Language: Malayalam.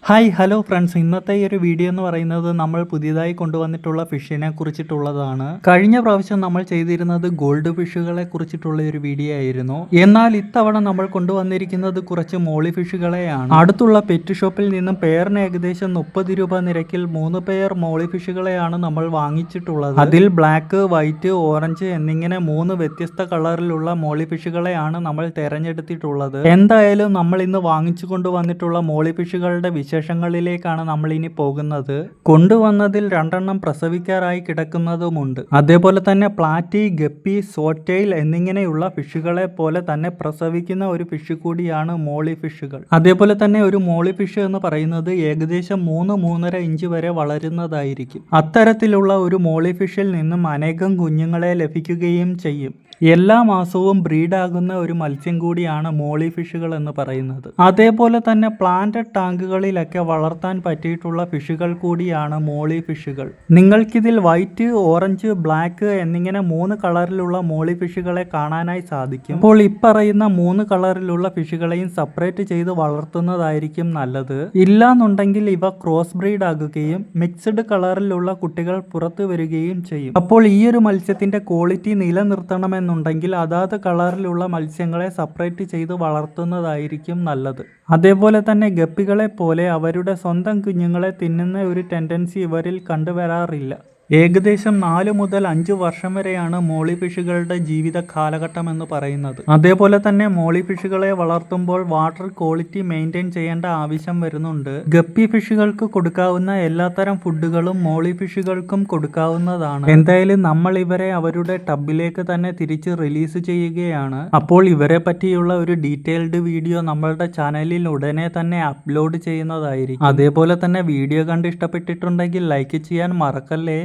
ഹായ് ഹലോ ഫ്രണ്ട്സ്, ഇന്നത്തെ ഈ ഒരു വീഡിയോ എന്ന് പറയുന്നത് നമ്മൾ പുതിയതായി കൊണ്ടുവന്നിട്ടുള്ള ഫിഷിനെ കുറിച്ചിട്ടുള്ളതാണ്. കഴിഞ്ഞ പ്രാവശ്യം നമ്മൾ ചെയ്തിരുന്നത് ഗോൾഡ് ഫിഷുകളെ കുറിച്ചിട്ടുള്ള ഒരു വീഡിയോ ആയിരുന്നു. എന്നാൽ ഇത്തവണ നമ്മൾ കൊണ്ടുവന്നിരിക്കുന്നത് കുറച്ച് മോളി ഫിഷുകളെയാണ്. അടുത്തുള്ള പെറ്റ് ഷോപ്പിൽ നിന്നും പെയറിന് ഏകദേശം 30 രൂപ നിരക്കിൽ 3 പെയർ മോളി ഫിഷുകളെയാണ് നമ്മൾ വാങ്ങിച്ചിട്ടുള്ളത്. അതിൽ ബ്ലാക്ക്, വൈറ്റ്, ഓറഞ്ച് എന്നിങ്ങനെ 3 വ്യത്യസ്ത കളറിലുള്ള മോളി ഫിഷുകളെയാണ് നമ്മൾ തെരഞ്ഞെടുത്തിട്ടുള്ളത്. എന്തായാലും നമ്മൾ ഇന്ന് വാങ്ങിച്ചു കൊണ്ടുവന്നിട്ടുള്ള മോളി ഫിഷുകളുടെ വിശേഷങ്ങളിലേക്കാണ് നമ്മൾ ഇനി പോകുന്നത്. കൊണ്ടുവന്നതിൽ 2 എണ്ണം പ്രസവിക്കാറായി കിടക്കുന്നതുമുണ്ട്. അതേപോലെ തന്നെ പ്ലാറ്റി, ഗപ്പി, സോറ്റെയിൽ എന്നിങ്ങനെയുള്ള ഫിഷുകളെ പോലെ തന്നെ പ്രസവിക്കുന്ന ഒരു ഫിഷ് കൂടിയാണ് മോളി ഫിഷുകൾ. അതേപോലെ തന്നെ ഒരു മോളി ഫിഷ് എന്ന് പറയുന്നത് ഏകദേശം 3-3.5 ഇഞ്ച് വരെ വളരുന്നതായിരിക്കും. അത്തരത്തിലുള്ള ഒരു മോളി ഫിഷിൽ നിന്നും അനേകം കുഞ്ഞുങ്ങളെ ലഭിക്കുകയും ചെയ്യും. എല്ലാ മാസവും ബ്രീഡാകുന്ന ഒരു മത്സ്യം കൂടിയാണ് മോളി ഫിഷുകൾ എന്ന് പറയുന്നത്. അതേപോലെ തന്നെ പ്ലാന്റഡ് ടാങ്കുകളിലൊക്കെ വളർത്താൻ പറ്റിയിട്ടുള്ള ഫിഷുകൾ കൂടിയാണ് മോളി ഫിഷുകൾ. നിങ്ങൾക്കിതിൽ വൈറ്റ്, ഓറഞ്ച്, ബ്ലാക്ക് എന്നിങ്ങനെ 3 കളറിലുള്ള മോളി ഫിഷുകളെ കാണാനായി സാധിക്കും. അപ്പോൾ ഇപ്പറയുന്ന 3 കളറിലുള്ള ഫിഷുകളെയും സെപ്പറേറ്റ് ചെയ്ത് വളർത്തുന്നതായിരിക്കും നല്ലത്. ഇല്ലാന്നുണ്ടെങ്കിൽ ഇവ ക്രോസ് ബ്രീഡ് ആകുകയും മിക്സ്ഡ് കളറിലുള്ള കുട്ടികൾ പുറത്തു വരികയും ചെയ്യും. അപ്പോൾ ഈ ഒരു മത്സ്യത്തിന്റെ ക്വാളിറ്റി നിലനിർത്തണമെന്നുണ്ടെങ്കിൽ അതാത് കളറിലുള്ള മത്സ്യങ്ങളെ സെപ്പറേറ്റ് ചെയ്ത് വളർത്തുന്നതായിരിക്കും നല്ലത്. അതേപോലെ തന്നെ ഗപ്പികളെ പോലെ അവരുടെ സ്വന്തം കുഞ്ഞുങ്ങളെ തിന്നുന്ന ഒരു ടെൻഡൻസി ഇവരിൽ കണ്ടുവരാറില്ല. ഏകദേശം 4 മുതൽ 5 വർഷം വരെയാണ് മോളി ഫിഷുകളുടെ ജീവിത കാലഘട്ടം എന്ന് പറയുന്നത്. അതേപോലെ തന്നെ മോളി ഫിഷുകളെ വളർത്തുമ്പോൾ വാട്ടർ ക്വാളിറ്റി മെയിൻറ്റെയിൻ ചെയ്യേണ്ട ആവശ്യം വരുന്നുണ്ട്. ഗപ്പി ഫിഷുകൾക്ക് കൊടുക്കാവുന്ന എല്ലാത്തരം ഫുഡുകളും മോളി ഫിഷുകൾക്കും കൊടുക്കാവുന്നതാണ്. എന്തായാലും നമ്മൾ ഇവരെ അവരുടെ ടബിലേക്ക് തന്നെ തിരിച്ച് റിലീസ് ചെയ്യുകയാണ്. അപ്പോൾ ഇവരെ പറ്റിയുള്ള ഒരു ഡീറ്റെയിൽഡ് വീഡിയോ നമ്മളുടെ ചാനലിൽ ഉടനെ തന്നെ അപ്ലോഡ് ചെയ്യുന്നതായിരിക്കും. അതേപോലെ തന്നെ വീഡിയോ കണ്ട് ഇഷ്ടപ്പെട്ടിട്ടുണ്ടെങ്കിൽ ലൈക്ക് ചെയ്യാൻ മറക്കല്ലേ.